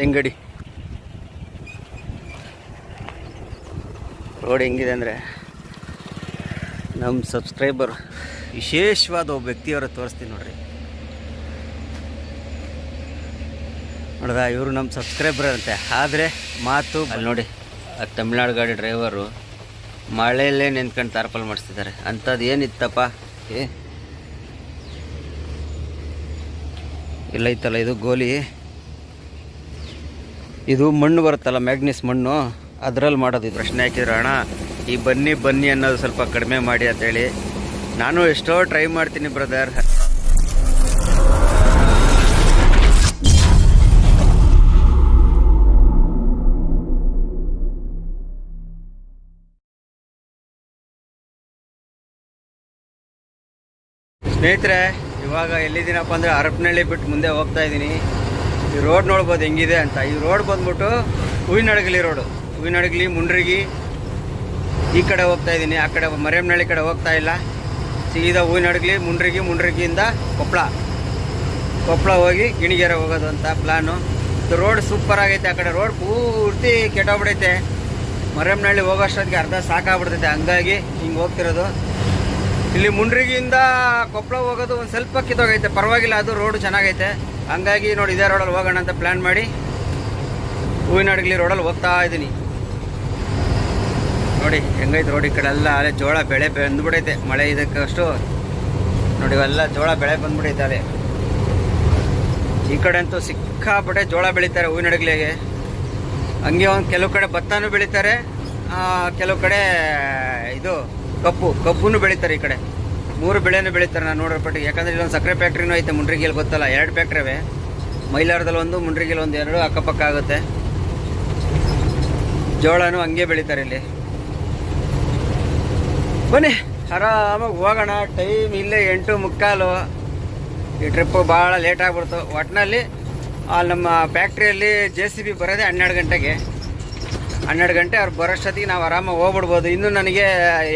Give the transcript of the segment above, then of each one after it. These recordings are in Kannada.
ಲಿಂಗಡಿ ರೋಡ್ ಹೆಂಗಿದೆ ಅಂದರೆ ನಮ್ಮ ಸಬ್ಸ್ಕ್ರೈಬರ್ ವಿಶೇಷವಾದ ಒಬ್ಬ ವ್ಯಕ್ತಿಯವರ ತೋರಿಸ್ತೀನಿ ನೋಡ್ರಿ. ನೋಡ್ದ ಇವರು ನಮ್ಮ ಸಬ್ಸ್ಕ್ರೈಬರ್ ಅಂತೆ. ಆದರೆ ಮಾತು ಅಲ್ಲಿ ನೋಡಿ, ಆ ತಮಿಳ್ನಾಡು ಗಾಡಿ ಡ್ರೈವರು ಮಳೆಯಲ್ಲೇ ನಿಂತ್ಕೊಂಡು ತಾರ್ಪಲ್ ಮಾಡಿಸ್ತಿದ್ದಾರೆ. ಅಂಥದ್ದು ಏನಿತ್ತಪ್ಪ ಇಲ್ಲ ಇತ್ತಲ್ಲ, ಇದು ಗೋಲಿ, ಇದು ಮಣ್ಣು ಬರುತ್ತಲ್ಲ, ಮ್ಯಾಗ್ನೀಸ್ ಮಣ್ಣು, ಅದರಲ್ಲಿ ಮಾಡೋದು. ಇದು ಪ್ರಶ್ನೆ ಹಾಕಿದ್ರು, ಅಣ್ಣ ಈ ಬನ್ನಿ ಅನ್ನೋದು ಸ್ವಲ್ಪ ಕಡಿಮೆ ಮಾಡಿ ಅಂತೇಳಿ. ನಾನು ಎಷ್ಟೋ ಟ್ರೈ ಮಾಡ್ತೀನಿ ಬ್ರದರ್. ಸ್ನೇಹಿತರೆ, ಇವಾಗ ಎಲ್ಲಿದ್ದೀನಪ್ಪ ಅಂದರೆ ಹರಪನಹಳ್ಳಿ ಬಿಟ್ಟು ಮುಂದೆ ಹೋಗ್ತಾ ಇದ್ದೀನಿ. ಈ ರೋಡ್ ನೋಡ್ಬೋದು ಹೆಂಗಿದೆ ಅಂತ. ಈ ರೋಡ್ ಬಂದ್ಬಿಟ್ಟು ಹೂವಿನಡಗಲಿ ರೋಡು, ಹೂವಿನಡಗಲಿ ಮುಂಡ್ರಿಗಿ ಈ ಕಡೆ ಹೋಗ್ತಾ ಇದ್ದೀನಿ. ಆ ಕಡೆ ಮರಿಯಮ್ಮನಹಳ್ಳಿ ಕಡೆ ಹೋಗ್ತಾ ಇಲ್ಲ, ಸೀದಾ ಹೂವಿನಡಗಲಿ ಮುಂಡ್ರಿಗಿಯಿಂದ ಕೊಪ್ಪಳ ಹೋಗಿ ಗಿಣಿಗೆರೆ ಹೋಗೋದು ಅಂತ ಪ್ಲಾನು. ಇದು ರೋಡ್ ಸೂಪರ್ ಆಗೈತೆ. ಆ ಕಡೆ ರೋಡ್ ಪೂರ್ತಿ ಕೆಟ್ಟೋಗ್ಬಿಡೈತೆ. ಮರಿಯಮ್ಮನಹಳ್ಳಿ ಹೋಗೋಷ್ಟೊತ್ತಿಗೆ ಅರ್ಧ ಸಾಕಾಗ್ಬಿಡ್ತೈತೆ, ಹಂಗಾಗಿ ಹಿಂಗೆ ಹೋಗ್ತಿರೋದು. ಇಲ್ಲಿ ಮುಂಡ್ರಿಗಿಯಿಂದ ಕೊಪ್ಪಳ ಹೋಗೋದು ಒಂದು ಸ್ವಲ್ಪ ಕಿತ್ತೋಗೈತೆ, ಪರವಾಗಿಲ್ಲ, ಅದು ರೋಡು ಚೆನ್ನಾಗೈತೆ. ಹಂಗಾಗಿ ನೋಡಿ ಇದೇ ರೋಡಲ್ಲಿ ಹೋಗೋಣ ಅಂತ ಪ್ಲ್ಯಾನ್ ಮಾಡಿ ಹೂವಿನಡಗಲಿ ರೋಡಲ್ಲಿ ಹೋಗ್ತಾ ಇದ್ದೀನಿ. ನೋಡಿ ಹೆಂಗೈತೆ ರೋಡ್. ಈ ಕಡೆ ಎಲ್ಲ ಅಲ್ಲೇ ಜೋಳ ಬೆಳೆ ಬಂದ್ಬಿಡೈತೆ, ಮಳೆ ಇದಕ್ಕಷ್ಟು ನೋಡಿ, ಇವೆಲ್ಲ ಜೋಳ ಬೆಳೆ ಬಂದ್ಬಿಡೈತೆ ಅಲ್ಲೇ. ಈ ಕಡೆ ಅಂತೂ ಸಿಕ್ಕಾಪಟ್ಟೆ ಜೋಳ ಬೆಳೀತಾರೆ ಹೂವಿನಡಗಲಿಗೆ. ಹಂಗೆ ಒಂದು ಕೆಲವು ಕಡೆ ಭತ್ತನೂ ಬೆಳೀತಾರೆ, ಕೆಲವು ಕಡೆ ಇದು ಕಬ್ಬುನು ಬೆಳೀತಾರೆ. ಈ ಕಡೆ 3 ಬೆಳೆನೂ ಬೆಳೀತಾರೆ ನಾನು ನೋಡೋ ಪಟ್ಟಿಗೆ. ಯಾಕಂದರೆ ಇಲ್ಲೊಂದು ಸಕ್ಕರೆ ಫ್ಯಾಕ್ಟ್ರಿನೂ ಐತೆ ಮುಂಡ್ರಿಗಿಯಲ್ಲಿ, ಗೊತ್ತಲ್ಲ, 2 ಫ್ಯಾಕ್ಟ್ರಿವೆ, ಮೈಲಾರದಲ್ಲಿ ಒಂದು, ಮುಂಡ್ರಿಗಿಯಲ್ಲಿ ಒಂದು, 2 ಅಕ್ಕಪಕ್ಕ ಆಗುತ್ತೆ. ಜೋಳನೂ ಹಂಗೆ ಬೆಳೀತಾರೆ ಇಲ್ಲಿ. ಬನ್ನಿ ಆರಾಮಾಗಿ ಹೋಗೋಣ. ಟೈಮ್ ಇಲ್ಲೇ 8:45. ಈ ಟ್ರಿಪ್ಪು ಭಾಳ ಲೇಟ್ ಆಗ್ಬಿಡ್ತು. ಒಟ್ಟಿನಲ್ಲಿ ನಮ್ಮ ಫ್ಯಾಕ್ಟ್ರಿಯಲ್ಲಿ JCB ಬರೋದೇ 12 ಗಂಟೆಗೆ. 12 ಗಂಟೆ ಅವ್ರು ಬರೋಷ್ಟೊತ್ತಿಗೆ ನಾವು ಆರಾಮಾಗಿ ಹೋಗ್ಬಿಡ್ಬೋದು. ಇನ್ನೂ ನನಗೆ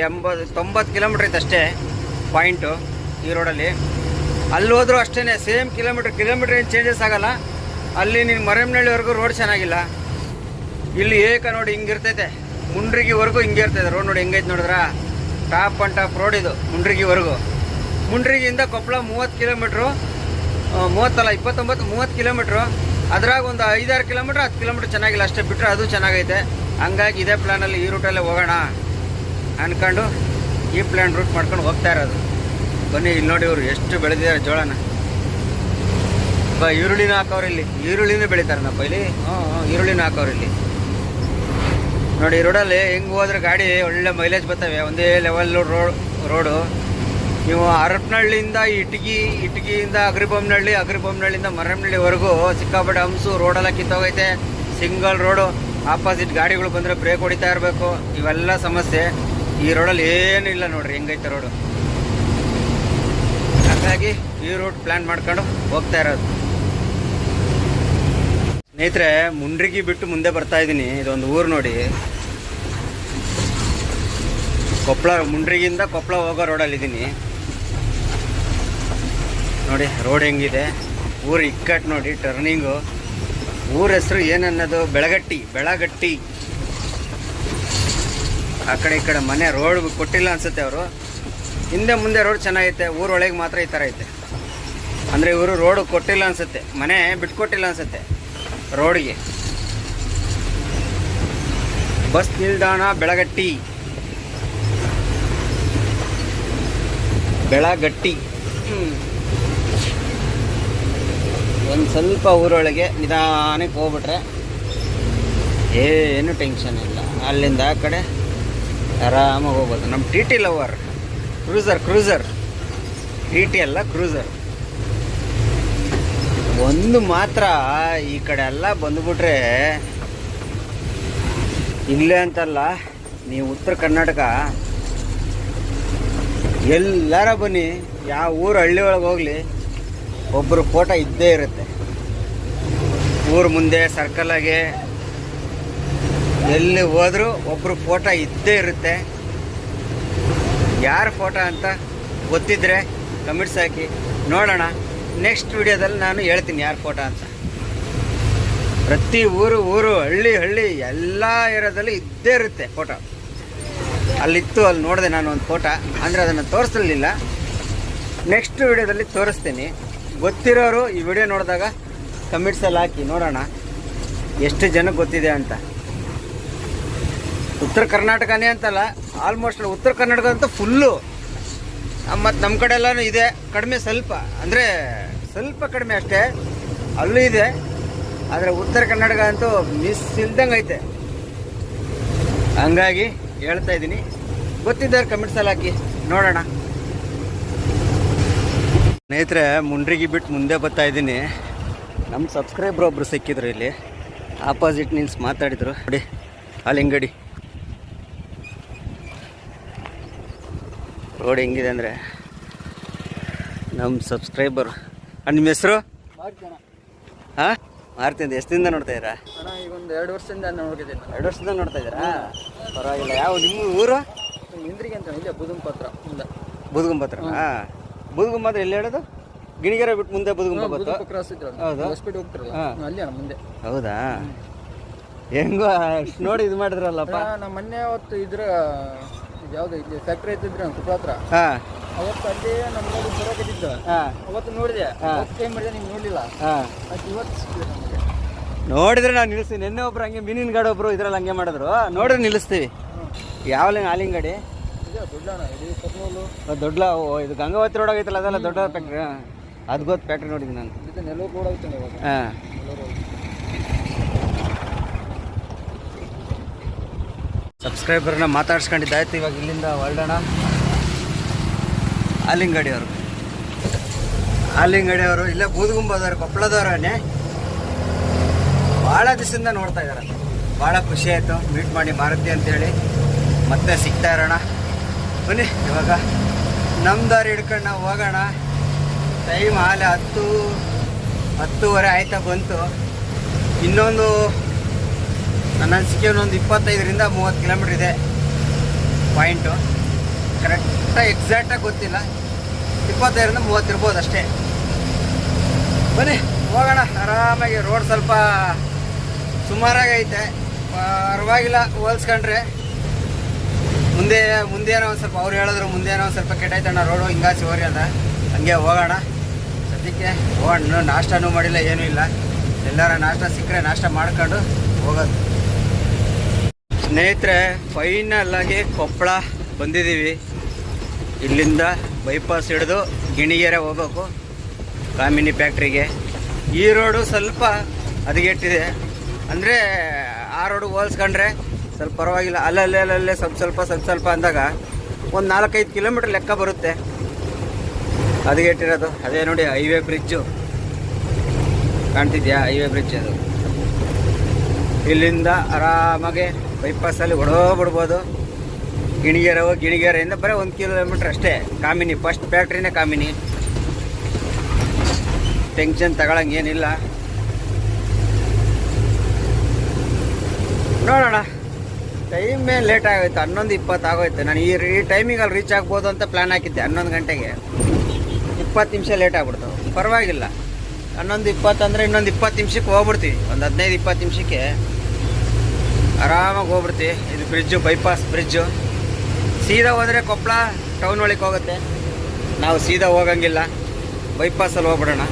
90 ಕಿಲೋಮೀಟ್ರ್ ಐತೆ ಅಷ್ಟೇ ಪಾಯಿಂಟು ಈ ರೋಡಲ್ಲಿ. ಅಲ್ಲಿ ಹೋದರೂ ಅಷ್ಟೇ ಸೇಮ್ ಕಿಲೋಮೀಟ್ರ್ ಏನು ಚೇಂಜಸ್ ಆಗೋಲ್ಲ. ಅಲ್ಲಿ ನೀನು ಮರಿಯಮ್ಮನಹಳ್ಳಿವರೆಗೂ ರೋಡ್ ಚೆನ್ನಾಗಿಲ್ಲ. ಇಲ್ಲಿ ನೋಡಿ ಹಿಂಗಿರ್ತೈತೆ, ಮುಂಡ್ರಿಗಿವರೆಗೂ ಹಿಂಗೆ ಇರ್ತೈತೆ ರೋಡ್. ನೋಡಿ ಹೆಂಗೈತೆ ನೋಡಿದ್ರ, ಟಾಪ್ ಆ್ಯಂಡ್ ಟಾಪ್ ರೋಡ್ ಇದು ಮುಂಡ್ರಿಗಿವರೆಗೂ. ಮುಂಡ್ರಿಗಿಯಿಂದ ಕೊಪ್ಪಳ 30 ಕಿಲೋಮೀಟ್ರು, 30 ಕಿಲೋಮೀಟ್ರು. ಅದ್ರಾಗ ಒಂದು 5-6 ಕಿಲೋಮೀಟ್ರ್ 10 ಕಿಲೋಮೀಟ್ರ್ ಚೆನ್ನಾಗಿಲ್ಲ, ಅಷ್ಟೇ ಬಿಟ್ಟರೆ ಅದು ಚೆನ್ನಾಗೈತೆ. ಹಂಗಾಗಿ ಇದೇ ಪ್ಲ್ಯಾನಲ್ಲಿ ಈ ರೂಟಲ್ಲೇ ಹೋಗೋಣ ಅಂದ್ಕೊಂಡು ಈ ಪ್ಲ್ಯಾನ್ ರೂಟ್ ಮಾಡ್ಕೊಂಡು ಹೋಗ್ತಾ ಇರೋದು. ಬನ್ನಿ ಇಲ್ಲಿ ನೋಡಿ, ಇವರು ಎಷ್ಟು ಬೆಳೆದಿದ್ದಾರೆ ಜೋಳನ. ಈರುಳ್ಳಿನೂ ಹಾಕೋರು ಇಲ್ಲಿ, ಈರುಳ್ಳಿನೂ ಬೆಳೀತಾರನಪ್ಪ ಇಲ್ಲಿ. ಈರುಳ್ಳಿನೂ ಹಾಕೋರು ಇಲ್ಲಿ. ನೋಡಿ ಈ ರೋಡಲ್ಲಿ ಹೆಂಗೆ ಹೋದ್ರೆ ಗಾಡಿ ಒಳ್ಳೆ ಮೈಲೇಜ್ ಬರ್ತವೆ, ಒಂದೇ ಲೆವೆಲ್ ರೋಡು. ನೀವು ಹರಪನಹಳ್ಳಿಯಿಂದ ಇಟಗಿಯಿಂದ ಅಗ್ರಿಬೊಮ್ಮನಹಳ್ಳಿಯಿಂದ ಮರಿಯಮ್ಮನಹಳ್ಳಿವರೆಗೂ ಸಿಕ್ಕಾಪಟ್ಟೆ ಹಂಸು ರೋಡೆಲ್ಲ ಕಿತ್ತೋಗೈತೆ. ಸಿಂಗಲ್ ರೋಡು, ಆಪೋಸಿಟ್ ಗಾಡಿಗಳು ಬಂದರೆ ಬ್ರೇಕ್ ಹೊಡಿತಾ ಇರಬೇಕು, ಇವೆಲ್ಲ ಸಮಸ್ಯೆ. ಈ ರೋಡಲ್ಲಿ ಏನೂ ಇಲ್ಲ ನೋಡ್ರಿ ಹೆಂಗೈತೆ ರೋಡು. ಹಾಗಾಗಿ ಈ ರೂಟ್ ಪ್ಲ್ಯಾನ್ ಮಾಡ್ಕೊಂಡು ಹೋಗ್ತಾ ಇರೋದು. ಸ್ನೇಹಿತರೆ, ಮುಂಡ್ರಿಗಿ ಬಿಟ್ಟು ಮುಂದೆ ಬರ್ತಾ ಇದ್ದೀನಿ. ಇದೊಂದು ಊರು ನೋಡಿ, ಮುಂಡ್ರಿಗಿಂದ ಕೊಪ್ಪಳ ಹೋಗೋ ರೋಡಲ್ಲಿದ್ದೀನಿ. ನೋಡಿ ರೋಡ್ ಹೆಂಗಿದೆ, ಊರು ಇಕ್ಕಟ್ಟು ನೋಡಿ, ಟರ್ನಿಂಗು. ಊರ ಹೆಸರು ಏನನ್ನೋದು ಬೆಳಗಟ್ಟಿ. ಆ ಕಡೆ ಈ ಕಡೆ ಮನೆ ರೋಡ್ ಕೊಟ್ಟಿಲ್ಲ ಅನ್ಸುತ್ತೆ ಅವರು. ಹಿಂದೆ ಮುಂದೆ ರೋಡ್ ಚೆನ್ನಾಗೈತೆ, ಊರೊಳಗೆ ಮಾತ್ರ ಈ ಥರ ಐತೆ. ಅಂದರೆ ಇವರು ರೋಡ್ ಕೊಟ್ಟಿಲ್ಲ ಅನ್ಸುತ್ತೆ, ಮನೆ ಬಿಟ್ಕೊಟ್ಟಿಲ್ಲ ಅನ್ಸುತ್ತೆ ರೋಡಿಗೆ. ಬಸ್ ನಿಲ್ದಾಣ ಬೆಳಗಟ್ಟಿ. ಒಂದು ಸ್ವಲ್ಪ ಊರೊಳಗೆ ನಿಧಾನಕ್ಕೆ ಹೋಗ್ಬಿಟ್ರೆ ಏನು ಟೆನ್ಷನ್ ಇಲ್ಲ. ಅಲ್ಲಿಂದ ಆ ಕಡೆ ಆರಾಮಾಗಿ ಹೋಗ್ಬೋದು. ನಮ್ಮ TT ಲವರ್ ಕ್ರೂಸರ್ TT ಅಲ್ಲ, ಕ್ರೂಸರ್. ಒಂದು ಮಾತ್ರ ಈ ಕಡೆ ಎಲ್ಲ ಬಂದುಬಿಟ್ರೆ, ಇಲ್ಲೇ ಅಂತಲ್ಲ, ನೀವು ಉತ್ತರ ಕರ್ನಾಟಕ ಎಲ್ಲಾರ ಬನ್ನಿ, ಯಾವ ಊರು ಹಳ್ಳಿ ಒಳಗೆ ಹೋಗಲಿ, ಒಬ್ಬರು ಫೋಟೋ ಇದ್ದೇ ಇರುತ್ತೆ. ಊರು ಮುಂದೆ ಸರ್ಕಲಾಗೆ ಎಲ್ಲಿ ಹೋದರೂ ಒಬ್ಬರು ಫೋಟೋ ಇದ್ದೇ ಇರುತ್ತೆ. ಯಾರ ಫೋಟೋ ಅಂತ ಗೊತ್ತಿದ್ದರೆ ಕಮೆಂಟ್ಸ್ ಹಾಕಿ ನೋಡೋಣ. ನೆಕ್ಸ್ಟ್ ವಿಡಿಯೋದಲ್ಲಿ ನಾನು ಹೇಳ್ತೀನಿ ಯಾರು ಫೋಟೋ ಅಂತ. ಪ್ರತಿ ಊರು ಹಳ್ಳಿ ಎಲ್ಲ ಏರಿಯಾದಲ್ಲಿ ಇದ್ದೇ ಇರುತ್ತೆ ಫೋಟೋ. ಅಲ್ಲಿತ್ತು, ಅಲ್ಲಿ ನೋಡಿದೆ ನಾನು ಒಂದು ಫೋಟೋ, ಅಂದರೆ ಅದನ್ನು ತೋರಿಸಲಿಲ್ಲ. ನೆಕ್ಸ್ಟ್ ವಿಡಿಯೋದಲ್ಲಿ ತೋರಿಸ್ತೀನಿ. ಗೊತ್ತಿರೋರು ಈ ವಿಡಿಯೋ ನೋಡಿದಾಗ ಕಮೆಂಟ್ಸಲ್ಲಿ ಹಾಕಿ ನೋಡೋಣ ಎಷ್ಟು ಜನಕ್ಕೆ ಗೊತ್ತಿದೆ ಅಂತ. ಉತ್ತರ ಕರ್ನಾಟಕನೇ ಅಂತಲ್ಲ, ಆಲ್ಮೋಸ್ಟ್ ಉತ್ತರ ಕರ್ನಾಟಕ ಅಂತೂ ಫುಲ್ಲು. ಮತ್ತು ನಮ್ಮ ಕಡೆ ಎಲ್ಲನೂ ಇದೆ, ಕಡಿಮೆ ಸ್ವಲ್ಪ, ಅಂದರೆ ಸ್ವಲ್ಪ ಕಡಿಮೆ ಅಷ್ಟೇ, ಅಲ್ಲೂ ಇದೆ. ಆದರೆ ಉತ್ತರ ಕರ್ನಾಟಕ ಅಂತೂ ಮಿಸ್ ಇಲ್ದಂಗೆ ಐತೆ. ಹಂಗಾಗಿ ಹೇಳ್ತಾ ಇದ್ದೀನಿ, ಗೊತ್ತಿದ್ದಾರೆ ಕಮೆಂಟ್ಸಲ್ಲಿ ಹಾಕಿ ನೋಡೋಣ. ಸ್ನೇಹಿತರೆ, ಮುಂಡ್ರಿಗೆ ಬಿಟ್ಟು ಮುಂದೆ ಬರ್ತಾ ಇದ್ದೀನಿ. ನಮ್ಮ ಸಬ್ಸ್ಕ್ರೈಬರ್ ಒಬ್ಬರು ಸಿಕ್ಕಿದ್ರು, ಇಲ್ಲಿ ಆಪೋಸಿಟ್ ನಿಲ್ಸ್ ಮಾತಾಡಿದ್ರು ನೋಡಿ. ಹಾಲಿಂಗಡಿ ರೋಡ್ ಹೆಂಗಿದೆ ಅಂದರೆ, ನಮ್ಮ ಸಬ್ಸ್ಕ್ರೈಬರ್. ನಿಮ್ಮ ಹೆಸರು? ಹಾಂ, ಮಾರ್ತಿಂದ. ಎಷ್ಟಿಂದ ನೋಡ್ತಾ ಇದ್ದೀರಾ? ಈಗ ಒಂದು 2 ವರ್ಷದಿಂದ ನೋಡ್ತಿದ್ದೀನಿ. 2 ವರ್ಷದಿಂದ ನೋಡ್ತಾ ಇದ್ದೀರಾ? ಪರವಾಗಿಲ್ಲ. ಯಾವ ನಿಮ್ಮ ಊರು? ಇಂದ್ರಿಗೆ ಅಂತ ಇಲ್ಲೇ ಬುದುಂಪತ್ರ ಮುಂದೆ. ಬುದ್ಗುಂಬತ್ರ? ಹಾಂ, ಬುದ್ಗುಂಬತ್ರ ಎಲ್ಲಿ ಹೇಳೋದು? ಗಿಣಿಗೆರೆ ಬಿಟ್ಟು ಮುಂದೆ ಬುದ್ಗುಂಬ ಕ್ರಾಸ್ ಇದ್ರು. ಹೌದು, ಹಾಸ್ಪಿಟಲ್ ಹೋಗ್ತಿರಲ್ಲ ಅಲ್ಲಿ ಮುಂದೆ. ಹೌದಾ? ಹೆಂಗೋ ಅಷ್ಟು ನೋಡಿ ಇದು ಮಾಡಿದ್ರಲ್ಲಪ್ಪ. ನಮ್ಮ ಮೊನ್ನೆ ಅವತ್ತು ಇದ್ರ ಯಾವ್ದು ಇಲ್ಲಿ ಫ್ಯಾಕ್ಟ್ರಿ ಐತಿದ್ರೆ ಕುಪ್ರ ಹತ್ರ. ಹಾಂ, ಅವತ್ತು ಅಲ್ಲಿ ನಮ್ಮ ಬರೋಕಿದ್ದ. ಅವತ್ತು ನೋಡಿದೆ, ಟೈಮ್ ಮಾಡಿದೆ, ನಿಮ್ಗೆ ನೋಡಲಿಲ್ಲ. ಅದು ಇವತ್ತು ಸಿಕ್ಕಿದೆ ನಮಗೆ. ನೋಡಿದ್ರೆ ನಾವು ನಿಲ್ಲಿಸ್ತೀವಿ. ನಿನ್ನೆ ಒಬ್ರು ಹಂಗೆ ಮೀನಿನ ಗಾಡಿ ಒಬ್ರು ಇದ್ರಲ್ಲಿ ಹಂಗೆ ಮಾಡಿದ್ರು, ನೋಡಿದ್ರೆ ನಿಲ್ಲಿಸ್ತೀವಿ. ಯಾವ ಹಾಲಿನ ಗಾಡಿ? ದೊಡ್ಡ ಇದು ಗಂಗಾವತಿ ರೋಡ್ ಆಗೈತಲ್ಲ, ಅದೆಲ್ಲ ದೊಡ್ಡ ಫ್ಯಾಕ್ಟ್ರಿ. ಅದು ಗೊತ್ತು, ಫ್ಯಾಕ್ಟ್ರಿ ನೋಡಿದ್ದೀನಿ ನಾನು. ನೆಲ್ಲೂರು ರೋಡ್ ಆಗುತ್ತೆ ಇವಾಗ. ಹಾಂ, ಸಬ್ಸ್ಕ್ರೈಬರ್ನ ಮಾತಾಡ್ಸ್ಕೊಂಡಿದ್ದಾಯ್ತು. ಇವಾಗ ಇಲ್ಲಿಂದ ಹೊರಡೋಣ. ಆಲಿಂಗಡಿಯವರು ಇಲ್ಲೇ ಬೂದಗುಂಬದವ್ರು, ಕೊಪ್ಪಳದವರನ್ನೇ. ಭಾಳ ದಿವಸದಿಂದ ನೋಡ್ತಾ ಇದ್ದಾರೆ. ಭಾಳ ಖುಷಿ ಆಯಿತು ಮೀಟ್ ಮಾಡಿ, ಮಾರುತಿ ಅಂತೇಳಿ. ಮತ್ತೆ ಸಿಗ್ತಾ ಇರೋಣ. ಬನ್ನಿ, ಇವಾಗ ನಮ್ಮ ದಾರಿ ಹಿಡ್ಕೊಂಡು ನಾವು ಹೋಗೋಣ. ಟೈಮ್ ಹಾಲೆ 10:10 ಆಯ್ತಾ ಬಂತು. ಇನ್ನೊಂದು ನನ್ನ ಅನಿಸಿಕೆ ಒಂದು 25ರಿಂದ 30 ಕಿಲೋಮೀಟ್ರ್ ಇದೆ ಪಾಯಿಂಟು. ಕರೆಕ್ಟಾಗಿ ಎಕ್ಸಾಕ್ಟಾಗಿ ಗೊತ್ತಿಲ್ಲ, 25ರಿಂದ 30 ಇರ್ಬೋದು ಅಷ್ಟೇ. ಬನ್ನಿ ಹೋಗೋಣ ಆರಾಮಾಗಿ. ರೋಡ್ ಸ್ವಲ್ಪ ಸುಮಾರಾಗಿ ಐತೆ, ಪರವಾಗಿಲ್ಲ ಹೋಲ್ಸ್ಕೊಂಡ್ರೆ. ಮುಂದೇನೋ ಒಂದು ಸ್ವಲ್ಪ ಅವ್ರು ಹೇಳಿದ್ರು, ಮುಂದೇನೋ ಒಂದು ಸ್ವಲ್ಪ ಕೆಟ್ಟೈತಣ್ಣ ರೋಡು, ಹಿಂಗಾಸಿ ಹೋರಿ ಅಂತ. ಹಂಗೆ ಹೋಗೋಣ. ಸದ್ಯಕ್ಕೆ ಹೋಗೋಣ. ನಾಷ್ಟನೂ ಮಾಡಿಲ್ಲ, ಏನೂ ಇಲ್ಲ. ಎಲ್ಲರ ನಾಷ್ಟ ಸಿಕ್ಕರೆ ನಾಷ್ಟ ಮಾಡ್ಕೊಂಡು ಹೋಗೋದು. ಸ್ನೇಹಿತರೆ, ಫೈನಲ್ ಆಗಿ ಕೊಪ್ಪಳ ಬಂದಿದ್ದೀವಿ. ಇಲ್ಲಿಂದ ಬೈಪಾಸ್ ಹಿಡಿದು ಗಿಣಿಗೆರೆ ಹೋಗ್ಬೇಕು, ಕಾಮಿನಿ ಫ್ಯಾಕ್ಟ್ರಿಗೆ. ಈ ರೋಡು ಸ್ವಲ್ಪ ಹದಗೆಟ್ಟಿದೆ, ಅಂದರೆ ಆ ರೋಡು ಹೋಲ್ಸ್ಕೊಂಡ್ರೆ ಸ್ವಲ್ಪ ಪರವಾಗಿಲ್ಲ. ಅಲ್ಲಲ್ಲೇ ಸ್ವಲ್ಪ ಅಂದಾಗ ಒಂದು 4-5 ಕಿಲೋಮೀಟ್ರ್ ಲೆಕ್ಕ ಬರುತ್ತೆ ಹದಗೆಟ್ಟಿರೋದು. ಅದೇ ನೋಡಿ ಹೈವೇ ಬ್ರಿಡ್ಜು ಕಾಣ್ತಿದ್ಯಾ? ಹೈವೇ ಬ್ರಿಡ್ಜ್ ಅದು. ಇಲ್ಲಿಂದ ಆರಾಮಾಗೆ ಬೈಪಾಸಲ್ಲಿ ಹೊಡೋಗ್ಬಿಡ್ಬೋದು. ಗಿಣಿಗೆರೆಯಿಂದ ಬರೀ 1 ಕಿಲೋಮೀಟ್ರ್ ಅಷ್ಟೇ ಕಾಮಿನಿ. ಫಸ್ಟ್ ಫ್ಯಾಕ್ಟ್ರಿನೇ ಕಾಮಿನಿ. ಟೆನ್ಷನ್ ತಗೊಳಂಗೇನಿಲ್ಲ. ನೋಡೋಣ. ಟೈಮೇ ಲೇಟ್ ಆಗೋಯ್ತು, 11:20 ಆಗೋಯ್ತು. ನಾನು ಈ ಟೈಮಿಗಲ್ಲಿ ರೀಚ್ ಆಗ್ಬೋದು ಅಂತ ಪ್ಲ್ಯಾನ್ ಹಾಕಿದ್ದೆ. 11 ಗಂಟೆಗೆ 20 ನಿಮಿಷ ಲೇಟ್ ಆಗ್ಬಿಡ್ತು. ಪರವಾಗಿಲ್ಲ, 11:20 ಅಂದರೆ ಇನ್ನೊಂದು 20 ನಿಮಿಷಕ್ಕೆ ಹೋಗ್ಬಿಡ್ತೀವಿ. ಒಂದು 15-20 ನಿಮಿಷಕ್ಕೆ ಆರಾಮಾಗಿ ಹೋಗ್ಬಿಡ್ತೀವಿ. ಇದು ಬ್ರಿಡ್ಜು, ಬೈಪಾಸ್ ಬ್ರಿಡ್ಜು. ಸೀದಾ ಹೋದರೆ ಕೊಪ್ಪಳ ಟೌನ್ ಒಳಗೆ ಹೋಗುತ್ತೆ. ನಾವು ಸೀದಾ ಹೋಗಂಗಿಲ್ಲ, ಬೈಪಾಸಲ್ಲಿ ಹೋಗ್ಬಿಡೋಣ.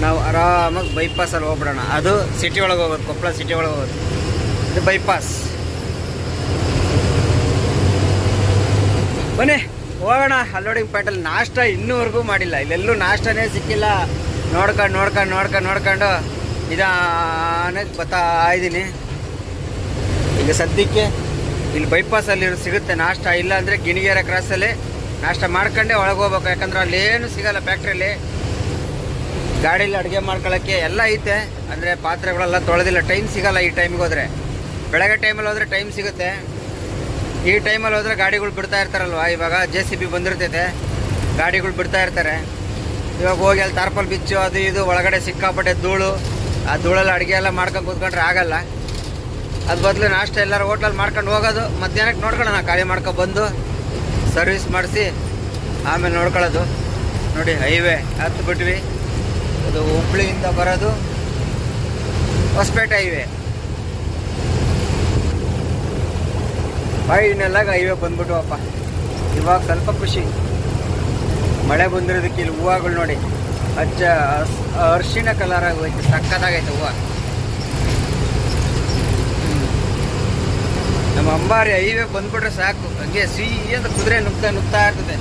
ನಾವು ಆರಾಮಾಗಿ ಬೈಪಾಸಲ್ಲಿ ಹೋಗ್ಬಿಡೋಣ. ಅದು ಸಿಟಿ ಒಳಗೆ ಹೋಗೋದು, ಕೊಪ್ಪಳ ಸಿಟಿ ಒಳಗೆ ಹೋಗೋದು. ಇದು ಬೈಪಾಸ್. ಬನ್ನಿ ಹೋಗೋಣ. ಅಲ್ಲೋಡಿಂಗ್ ಪಾಯಿಂಟಲ್ಲಿ ನಾಷ್ಟ ಇನ್ನೂವರೆಗೂ ಮಾಡಿಲ್ಲ. ಇಲ್ಲೆಲ್ಲೂ ನಾಷ್ಟನೇ ಸಿಕ್ಕಿಲ್ಲ. ನೋಡ್ಕೊಂಡು ನಿಧಾನಕ್ಕೆ ಬರ್ತಾ ಇದ್ದೀನಿ. ಈಗ ಸದ್ಯಕ್ಕೆ ಇಲ್ಲಿ ಬೈಪಾಸಲ್ಲಿ ಸಿಗುತ್ತೆ ನಾಷ್ಟ. ಇಲ್ಲ ಅಂದರೆ ಗಿಣಿಗೆರೆ ಕ್ರಾಸಲ್ಲಿ ನಾಷ್ಟ ಮಾಡ್ಕೊಂಡೇ ಒಳಗೆ ಹೋಗ್ಬೇಕು. ಯಾಕಂದ್ರೆ ಅಲ್ಲೇನು ಸಿಗೋಲ್ಲ ಫ್ಯಾಕ್ಟ್ರಿಯಲ್ಲಿ. ಗಾಡೀಲಿ ಅಡುಗೆ ಮಾಡ್ಕೊಳ್ಳೋಕ್ಕೆ ಎಲ್ಲ ಐತೆ, ಅಂದರೆ ಪಾತ್ರೆಗಳೆಲ್ಲ ತೊಳೆದಿಲ್ಲ. ಟೈಮ್ ಸಿಗೋಲ್ಲ ಈ ಟೈಮಿಗೆ ಹೋದರೆ. ಬೆಳಗ್ಗೆ ಟೈಮಲ್ಲಿ ಹೋದರೆ ಟೈಮ್ ಸಿಗುತ್ತೆ. ಈ ಟೈಮಲ್ಲಿ ಹೋದರೆ ಗಾಡಿಗಳು ಬಿಡ್ತಾ ಇರ್ತಾರಲ್ವ. ಇವಾಗ JCB ಬಂದಿರ್ತೈತೆ, ಗಾಡಿಗಳು ಬಿಡ್ತಾ ಇರ್ತಾರೆ. ಇವಾಗ ಹೋಗಿ ಅಲ್ಲಿ ತಾರ್ಪಲ್ ಬಿಚ್ಚು ಅದು ಇದು ಒಳಗಡೆ ಸಿಕ್ಕಾಪಟ್ಟೆ ಧೂಳು. ಆ ಧೂಳಲ್ಲಿ ಅಡುಗೆ ಎಲ್ಲ ಮಾಡ್ಕೊಂಡು ಕೂತ್ಕೊಂಡ್ರೆ ಆಗಲ್ಲ. ಅದು ಬದಲು ನಾಷ್ಟ ಎಲ್ಲರೂ ಹೋಟ್ಲಲ್ಲಿ ಮಾಡ್ಕೊಂಡು ಹೋಗೋದು. ಮಧ್ಯಾಹ್ನಕ್ಕೆ ನೋಡ್ಕೊಳ್ಳೋಣ, ಖಾಲಿ ಮಾಡ್ಕೊಂಡು ಬಂದು ಸರ್ವಿಸ್ ಮಾಡಿಸಿ ಆಮೇಲೆ ನೋಡ್ಕೊಳ್ಳೋದು. ನೋಡಿ ಹೈವೇ ಹತ್ತು ಬಿಟ್ವಿ. ಇದು ಹುಬ್ಳಿಯಿಂದ ಬರೋದು ಹೊಸಪೇಟೆ ಹೈವೇ. ಫೈನಲ್ಲಾಗಿ ಹೈವೇ ಬಂದ್ಬಿಟ್ವಪ್ಪ. ಇವಾಗ ಸ್ವಲ್ಪ ಖುಷಿ. ಮಳೆ ಬಂದಿರೋದಕ್ಕೆ ಇಲ್ಲಿ ಹೂವುಗಳು ನೋಡಿ ಅರಿಶಿಣ ಕಲರ್ ಆಗೋಯ್ತು, ಸಕ್ಕತ್ತಾಗೈತೆ ಹೂವು. ನಮ್ಮ ಅಂಬಾರಿ ಹೈವೇ ಬಂದ್ಬಿಟ್ರೆ ಸಾಕು, ಹಂಗೆ ಸಿಹಿ ಅಂತ ಕುದುರೆ ನುಗ್ತಾ ಇರ್ತದೆ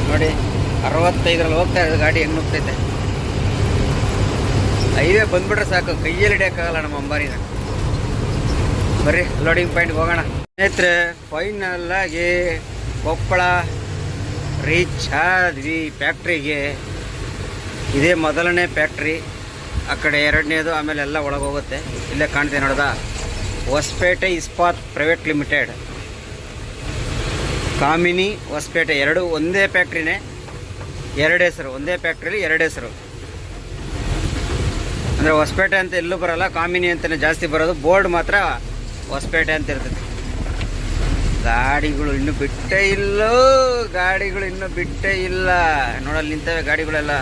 ನೋಡಿ. 65ರಲ್ಲಿ ಹೋಗ್ತಾ ಇರೋದು ಗಾಡಿ ಹೆಂಗೆ ನುಗ್ತೈತೆ. ಹೈವೇ ಬಂದ್ಬಿಟ್ರೆ ಸಾಕು, ಕೈಯಲ್ಲಿ ಹಿಡಿಯೋಕ್ಕಾಗಲ್ಲ ನಮ್ಮ ಅಂಬಾರಿನ. ಬರ್ರಿ ಲೋಡಿಂಗ್ ಪಾಯಿಂಟ್ಗೆ ಹೋಗೋಣ ಸ್ನೇಹಿತರೆ. ಫೈನಲ್ ಆಗಿ ಕೊಪ್ಪಳ ರೀಚ್ ಆದ್ವಿ ಫ್ಯಾಕ್ಟ್ರಿಗೆ. ಇದೇ ಮೊದಲನೇ ಫ್ಯಾಕ್ಟ್ರಿ, ಆ ಕಡೆ ಎರಡನೇದು, ಆಮೇಲೆ ಎಲ್ಲ ಒಳಗೆ ಹೋಗುತ್ತೆ. ಇಲ್ಲೇ ಕಾಣ್ತೀವಿ ನೋಡ್ದ, ಹೊಸಪೇಟೆ ಇಸ್ಪಾತ್ ಪ್ರೈವೇಟ್ ಲಿಮಿಟೆಡ್. ಕಾಮಿನಿ ಹೊಸಪೇಟೆ ಎರಡು ಒಂದೇ ಫ್ಯಾಕ್ಟ್ರಿನೇ, ಎರಡು ಹೆಸರು. ಒಂದೇ ಫ್ಯಾಕ್ಟ್ರಿಲಿ ಎರಡು ಹೆಸರು. ಅಂದರೆ ಹೊಸಪೇಟೆ ಅಂತ ಎಲ್ಲೂ ಬರೋಲ್ಲ, ಕಾಮಿನಿ ಅಂತಲೇ ಜಾಸ್ತಿ ಬರೋದು. ಬೋರ್ಡ್ ಮಾತ್ರ ಹೊಸಪೇಟೆ ಅಂತ ಇರ್ತದೆ. ಗಾಡಿಗಳು ಇನ್ನೂ ಬಿಟ್ಟೇ ಇಲ್ಲ. ನೋಡಲ್ಲಿ ನಿಂತವೆ ಗಾಡಿಗಳೆಲ್ಲ.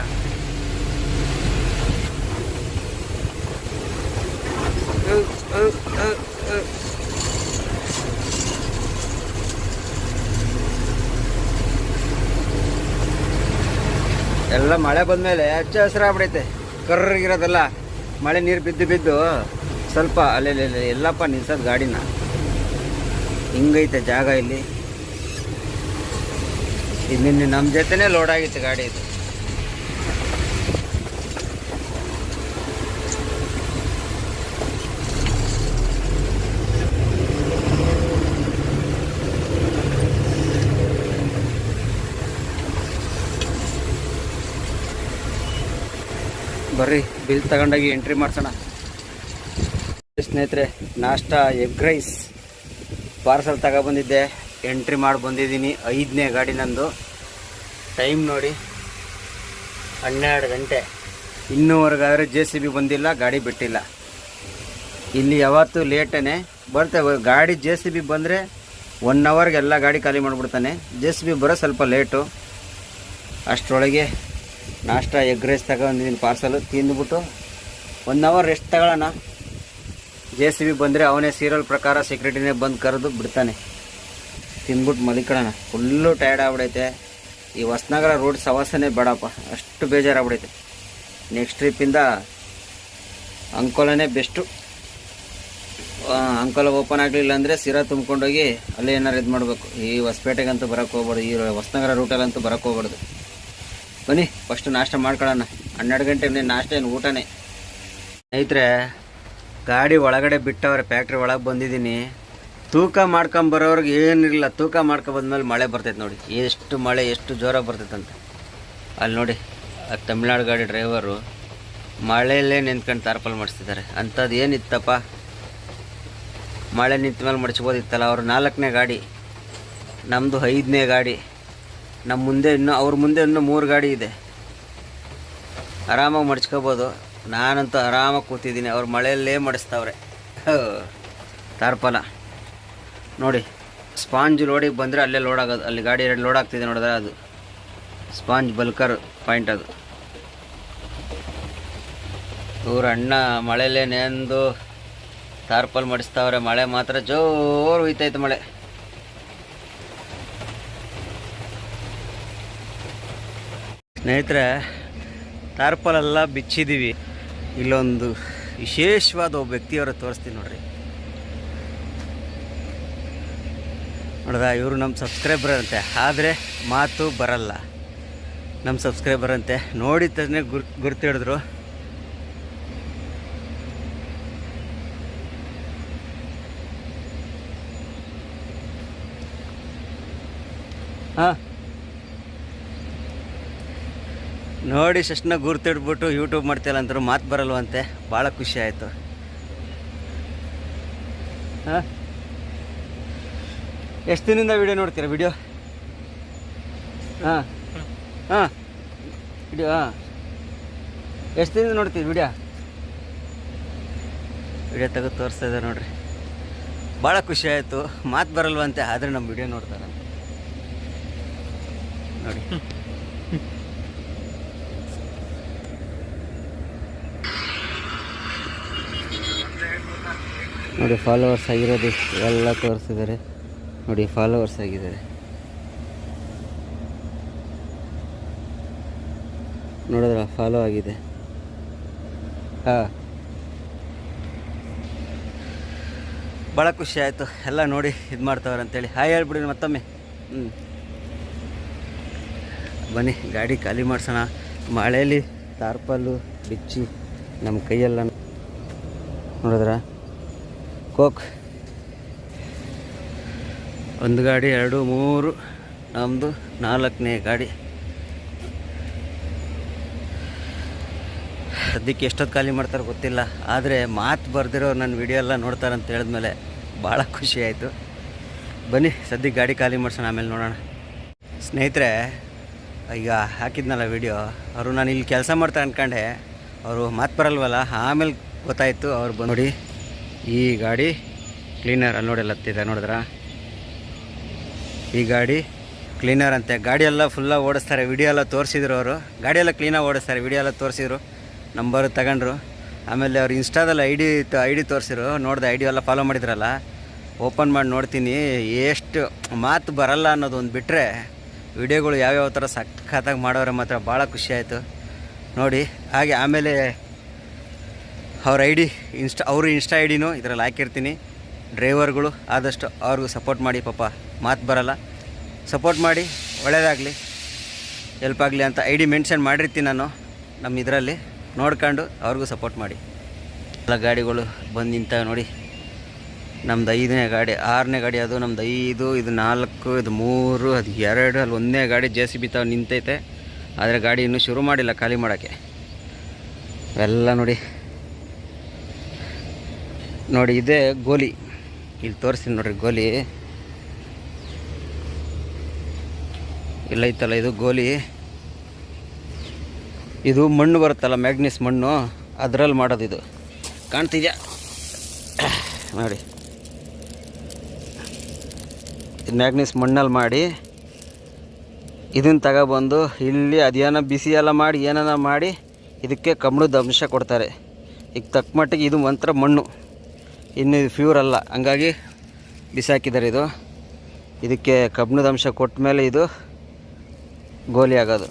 ಎಲ್ಲ ಮಳೆ ಬಂದಮೇಲೆ ಹಚ್ಚ ಹಸಿರಾಗ್ಬಿಡೈತೆ, ಕರ್ರಗಿರೋದೆಲ್ಲ. ಮಳೆ ನೀರು ಬಿದ್ದು ಸ್ವಲ್ಪ ಅಲ್ಲೇ ಎಲ್ಲಪ್ಪ ನಿಲ್ಸೋದು ಗಾಡಿನ. ಹಿಂಗೈತೆ ಜಾಗ ಇಲ್ಲಿ. ನಿನ್ನೆ ನಮ್ಮ ಜೊತೆನೇ ಲೋಡ್ ಆಗಿತ್ತು ಗಾಡಿ ಇದು. ಬರ್ರಿ ಬಿಲ್ ತಗೊಂಡೋಗಿ ಎಂಟ್ರಿ ಮಾಡ್ಸೋಣ ಸ್ನೇಹಿತರೆ. ನಾಷ್ಟ ಎಗ್ ರೈಸ್ ಪಾರ್ಸಲ್ ತಗೊಬಂದಿದ್ದೆ, ಎಂಟ್ರಿ ಮಾಡಿ ಬಂದಿದ್ದೀನಿ. 5ನೇ ಗಾಡಿ ನಂದು. ಟೈಮ್ ನೋಡಿ 12 ಗಂಟೆ. ಇನ್ನೂವರೆಗಾದ್ರೆ JCB ಬಂದಿಲ್ಲ, ಗಾಡಿ ಬಿಟ್ಟಿಲ್ಲ. ಇಲ್ಲಿ ಯಾವತ್ತೂ ಲೇಟೇ ಬರ್ತೇವೆ. ಗಾಡಿ JCB ಬಂದರೆ 1 ಅವರ್ಗೆ ಎಲ್ಲ ಗಾಡಿ ಖಾಲಿ ಮಾಡಿಬಿಡ್ತಾನೆ. JCB ಬರೋ ಸ್ವಲ್ಪ ಲೇಟು. ಅಷ್ಟರೊಳಗೆ ನಾಷ್ಟ ಎಗ್ ರೈಸ್ ತಗೊಂಡಿದ್ದೀನಿ ಪಾರ್ಸಲು. ತಿಂದುಬಿಟ್ಟು 1 ಅವರ್ ರೆಸ್ಟ್ ತಗೊಳ್ಳೋಣ. JCB ಬಂದರೆ ಅವನೇ ಸೀರಿಯಲ್ ಪ್ರಕಾರ ಸೆಕ್ಯೂರಿಟಿನೇ ಬಂದು ಕರೆದು ಬಿಡ್ತಾನೆ. ತಿಂದ್ಬಿಟ್ಟು ಮಲಿಕೊಳ್ಳೋಣ. Full tired ಆಗ್ಬಿಡೈತೆ. ಈ ಹೊಸನಗರ ರೋಡ್ ಸವಾಸನೇ ಬೇಡಪ್ಪ, ಅಷ್ಟು ಬೇಜಾರಾಗ್ಬಿಡೈತೆ. ನೆಕ್ಸ್ಟ್ ಟ್ರಿಪ್ಪಿಂದ ಅಂಕೋಲನೇ ಬೆಸ್ಟು. ಅಂಕೋಲ ಓಪನ್ ಆಗಲಿಲ್ಲ ಅಂದರೆ ಸಿರಾ ತುಂಬ್ಕೊಂಡೋಗಿ ಅಲ್ಲೇ ಏನಾರು ಇದು ಮಾಡಬೇಕು. ಈ ಹೊಸಪೇಟೆಗಂತೂ ಬರೋಕ್ಕೆ ಹೋಗ್ಬಾರ್ದು, ಈ ಹೊಸನಗರ ರೂಟಲ್ಲಂತೂ ಬರೋಕ್ಕೆ ಹೋಗ್ಬಾರ್ದು. ಬನ್ನಿ ಫಸ್ಟ್ ನಾಷ್ಟ ಮಾಡ್ಕೊಳ್ಳೋಣ. 12 ಗಂಟೆ ನಾಷ್ಟ ಏನು ಊಟನೇ. ಸ್ನೇಹಿತರೆ, ಗಾಡಿ ಒಳಗಡೆ ಬಿಟ್ಟವ್ರೆ, ಫ್ಯಾಕ್ಟ್ರಿ ಒಳಗೆ ಬಂದಿದ್ದೀನಿ. ತೂಕ ಮಾಡ್ಕೊಂಬರೋರ್ಗೆ ಏನಿರಲಿಲ್ಲ. ತೂಕ ಮಾಡ್ಕೊಂಬಂದ್ಮೇಲೆ ಮಳೆ ಬರ್ತೈತೆ ನೋಡಿ. ಎಷ್ಟು ಮಳೆ, ಎಷ್ಟು ಜೋರಾಗಿ ಬರ್ತೈತೆ ಅಂತ. ಅಲ್ಲಿ ನೋಡಿ, ತಮಿಳ್ನಾಡು ಗಾಡಿ ಡ್ರೈವರು ಮಳೆಯಲ್ಲೇ ನಿಂತ್ಕೊಂಡು ತಾರ್ಪಲ್ ಮಾಡಿಸ್ತಿದ್ದಾರೆ. ಅಂಥದ್ದು ಏನಿತ್ತಪ್ಪ, ಮಳೆ ನಿಂತ ಮೇಲೆ ಮಡಚ್ಬೋದಿತ್ತಲ್ಲ. ಅವ್ರು 4ನೇ ಗಾಡಿ, ನಮ್ಮದು 5ನೇ ಗಾಡಿ. ನಮ್ಮ ಮುಂದೆ ಅವ್ರ ಮುಂದೆ ಇನ್ನೂ 3 ಗಾಡಿ ಇದೆ. ಆರಾಮಾಗಿ ಮಡ್ಚ್ಕೋಬೋದು. ನಾನಂತೂ ಆರಾಮಾಗಿ ಕೂತಿದ್ದೀನಿ. ಅವ್ರು ಮಳೆಯಲ್ಲೇ ಮಡಿಸ್ತಾವ್ರೆ ತಾರ್ಪಲ ನೋಡಿ. ಸ್ಪಾಂಜ್ ಲೋಡಿಗೆ ಬಂದರೆ ಅಲ್ಲೇ ಲೋಡ್ ಆಗೋದು. ಅಲ್ಲಿ ಗಾಡಿ 2 ಲೋಡ್ ಆಗ್ತಿದೆ ನೋಡಿದ್ರೆ, ಅದು ಸ್ಪಾಂಜ್ ಬಲ್ಕರ್ ಪಾಯಿಂಟ್. ಅದು ಇವ್ರ ಅಣ್ಣ ಮಳೆಯಲ್ಲೇ ನೆಂದು ತಾರ್ಪಲ್ ಮಡಿಸ್ತಾವ್ರೆ. ಮಳೆ ಮಾತ್ರ ಜೋರು ಹುಯ್ತೈತೆ ಮಳೆ. ಸ್ನೇಹಿತರೆ, ತಾರ್ಪಲೆಲ್ಲ ಬಿಚ್ಚಿದ್ದೀವಿ. ಇಲ್ಲೊಂದು ವಿಶೇಷವಾದ ಒಬ್ಬ ವ್ಯಕ್ತಿಯವರ ತೋರಿಸ್ತೀನಿ ನೋಡ್ರಿ. ನೋಡ್ದ, ಇವರು ನಮ್ಮ ಸಬ್ಸ್ಕ್ರೈಬರ್ ಅಂತೆ, ಆದರೆ ಮಾತು ಬರಲ್ಲ. ನಮ್ಮ ಸಬ್ಸ್ಕ್ರೈಬರ್ ಅಂತೆ. ನೋಡಿದ ತಕ್ಷಣ ಗುರ್ತಿಡಿದ್ರು. ಹಾಂ, ನೋಡಿ ಶಶ್ನ ಗುರ್ತಿಡ್ಬಿಟ್ಟು ಯೂಟ್ಯೂಬ್ ಮಾಡ್ತಿಲ್ಲ ಅಂತಾರೆ. ಮಾತು ಬರಲ್ವಂತೆ. ಭಾಳ ಖುಷಿ ಆಯಿತು. ಹಾಂ, ಎಷ್ಟು ದಿನದಿಂದ ವಿಡಿಯೋ ನೋಡ್ತೀರಾ? ವಿಡಿಯೋ ಹಾಂ ಹಾಂ ವಿಡಿಯೋ ಎಷ್ಟು ದಿನದಿಂದ ನೋಡ್ತೀವಿ ವಿಡಿಯೋ ತೆಗೆದು ತೋರಿಸ್ತಾ ಇದ್ದಾರೆ ನೋಡ್ರಿ. ಭಾಳ ಖುಷಿ ಆಯಿತು. ಮಾತು ಬರಲ್ವಂತೆ, ಆದರೆ ನಮ್ಮ ವಿಡಿಯೋ ನೋಡ್ತಾರೆ. ನೋಡಿ. ನೋಡಿ ಫಾಲೋವರ್ಸ್ ಆಗಿರೋದು ಎಲ್ಲ ತೋರಿಸಿದ್ದಾರೆ ನೋಡಿ, ಫಾಲೋವರ್ಸ್ ಆಗಿದ್ದಾರೆ ನೋಡಿದ್ರ, ಫಾಲೋ ಆಗಿದೆ. ಹಾಂ, ಭಾಳ ಖುಷಿ ಆಯಿತು ಎಲ್ಲ ನೋಡಿ ಇದು ಮಾಡ್ತಾವ್ರೆ ಅಂತೇಳಿ. ಹಾಯ್ ಹೇಳ್ಬಿಡಿ ಮತ್ತೊಮ್ಮೆ. ಬನ್ನಿ ಗಾಡಿ ಖಾಲಿ ಮಾಡ್ಸೋಣ. ಮಳೆಯಲ್ಲಿ ತಾರ್ಪಲ್ಲು ಬಿಚ್ಚಿ ನಮ್ಮ ಕೈಯೆಲ್ಲ ನೋಡಿದ್ರ. ಕೋಕ್ ಒಂದು ಗಾಡಿ, 2, 3, ನಮ್ಮದು 4ನೇ ಗಾಡಿ. ಸದ್ಯಕ್ಕೆ ಎಷ್ಟೊತ್ತು ಖಾಲಿ ಮಾಡ್ತಾರೆ ಗೊತ್ತಿಲ್ಲ, ಆದರೆ ಮಾತು ಬರ್ದಿರೋ ನನ್ನ ವಿಡಿಯೋ ಎಲ್ಲ ನೋಡ್ತಾರೆ ಅಂತ ಹೇಳಿದ್ಮೇಲೆ ಭಾಳ ಖುಷಿ ಆಯಿತು. ಬನ್ನಿ ಸದ್ಯಕ್ಕೆ ಗಾಡಿ ಖಾಲಿ ಮಾಡ್ಸೋಣ, ಆಮೇಲೆ ನೋಡೋಣ. ಸ್ನೇಹಿತರೆ, ಈಗ ಹಾಕಿದ್ನಲ್ಲ ವಿಡಿಯೋ, ಅವರು ನಾನು ಇಲ್ಲಿ ಕೆಲಸ ಮಾಡ್ತಾರೆ ಅಂದ್ಕೊಂಡೆ, ಅವರು ಮಾತು ಬರಲ್ವಲ್ಲ, ಆಮೇಲೆ ಗೊತ್ತಾಯಿತು ಅವ್ರು ಬಂದು. ನೋಡಿ ಈ ಗಾಡಿ ಕ್ಲೀನರ್, ಅಲ್ಲಿ ನೋಡಿ ಹತ್ತಿದೆ ನೋಡಿದ್ರ, ಈ ಗಾಡಿ ಕ್ಲೀನರ್ ಅಂತೆ. ಗಾಡಿಯೆಲ್ಲ ಫುಲ್ಲಾಗಿ ಓಡಿಸ್ತಾರೆ, ವಿಡಿಯೋ ಎಲ್ಲ ತೋರಿಸಿದ್ರು ಅವರು. ಗಾಡಿಯೆಲ್ಲ ಕ್ಲೀನಾಗಿ ಓಡಿಸ್ತಾರೆ, ವಿಡಿಯೋ ಎಲ್ಲ ತೋರಿಸಿದ್ರು, ನಂಬರ್ ತಗೊಂಡ್ರು. ಆಮೇಲೆ ಅವ್ರು ಇನ್ಸ್ಟಾದಲ್ಲಿ ಐ ಡಿ ತೋರಿಸಿರು, ನೋಡಿದೆ. ಐ ಡಿ ಎಲ್ಲ ಫಾಲೋ ಮಾಡಿದ್ರಲ್ಲ, ಓಪನ್ ಮಾಡಿ ನೋಡ್ತೀನಿ. ಎಷ್ಟು ಮಾತು ಬರಲ್ಲ ಅನ್ನೋದು ಒಂದು ಬಿಟ್ಟರೆ ವಿಡಿಯೋಗಳು ಯಾವ್ಯಾವ ಥರ ಸಖತ್ತಾಗಿ ಮಾಡೋರೆ ಮಾತ್ರ ಭಾಳ ಖುಷಿಯಾಯಿತು ನೋಡಿ. ಹಾಗೆ ಆಮೇಲೆ ಅವ್ರ ಐ ಡಿ ಅವ್ರ ಇನ್ಸ್ಟಾ ಐ ಡಿನೂ ಇದರಲ್ಲಿ ಹಾಕಿರ್ತೀನಿ. ಡ್ರೈವರ್ಗಳು ಆದಷ್ಟು ಅವ್ರಿಗೂ ಸಪೋರ್ಟ್ ಮಾಡಿ, ಪಾಪ ಮಾತು ಬರಲ್ಲ, ಸಪೋರ್ಟ್ ಮಾಡಿ, ಒಳ್ಳೆಯದಾಗಲಿ, ಹೆಲ್ಪ್ ಆಗಲಿ ಅಂತ ಐ ಡಿ ಮೆನ್ಷನ್ ಮಾಡಿರ್ತೀನಿ ನಾನು ನಮ್ಮ ಇದರಲ್ಲಿ. ನೋಡ್ಕೊಂಡು ಅವ್ರಿಗೂ ಸಪೋರ್ಟ್ ಮಾಡಿ. ಎಲ್ಲ ಗಾಡಿಗಳು ಬಂದು ನಿಂತವೆ ನೋಡಿ. ನಮ್ದು 5ನೇ ಗಾಡಿ, 6ನೇ ಗಾಡಿ ಅದು ನಮ್ದು. 5, ಇದು 4, ಇದು 3, ಅದು 2, ಅಲ್ಲಿ 1ನೇ ಗಾಡಿ JCB ತಾವು ನಿಂತೈತೆ. ಆದರೆ ಗಾಡಿ ಇನ್ನೂ ಶುರು ಮಾಡಿಲ್ಲ ಖಾಲಿ ಮಾಡೋಕ್ಕೆ. ಎಲ್ಲ ನೋಡಿ ನೋಡಿ, ಇದೇ ಗೋಲಿ, ಇಲ್ಲಿ ತೋರಿಸ್ತೀನಿ ನೋಡಿರಿ. ಗೋಲಿ ಇಲ್ಲೈತಲ್ಲ, ಇದು ಗೋಲಿ. ಇದು ಮಣ್ಣು ಬರುತ್ತಲ್ಲ, ಮ್ಯಾಗ್ನೀಸ್ ಮಣ್ಣು, ಅದರಲ್ಲಿ ಮಾಡೋದು. ಇದು ಕಾಣ್ತಿದ್ಯಾ ನೋಡಿ, ಮ್ಯಾಗ್ನೀಸ್ ಮಣ್ಣಲ್ಲಿ ಮಾಡಿ ಇದನ್ನು ತಗೊಬಂದು ಇಲ್ಲಿ ಅದೇನೋ ಬಿಸಿ ಎಲ್ಲ ಮಾಡಿ ಏನಾನ ಮಾಡಿ ಇದಕ್ಕೆ ಕಬ್ಬಿಣದ ಅಂಶ ಕೊಡ್ತಾರೆ. ಈಗ ತಕ್ಕ ಮಟ್ಟಿಗೆ ಇದು ಮಾತ್ರ ಮಣ್ಣು, ಇನ್ನು ಇದು ಪ್ಯೂರ್ ಅಲ್ಲ, ಹಂಗಾಗಿ ಬಿಸಾಕಿದ್ದಾರೆ. ಇದಕ್ಕೆ ಕಬ್ಬಿಣದ ಅಂಶ ಕೊಟ್ಟ ಮೇಲೆ ಇದು ಗೋಲಿ ಆಗೋದು.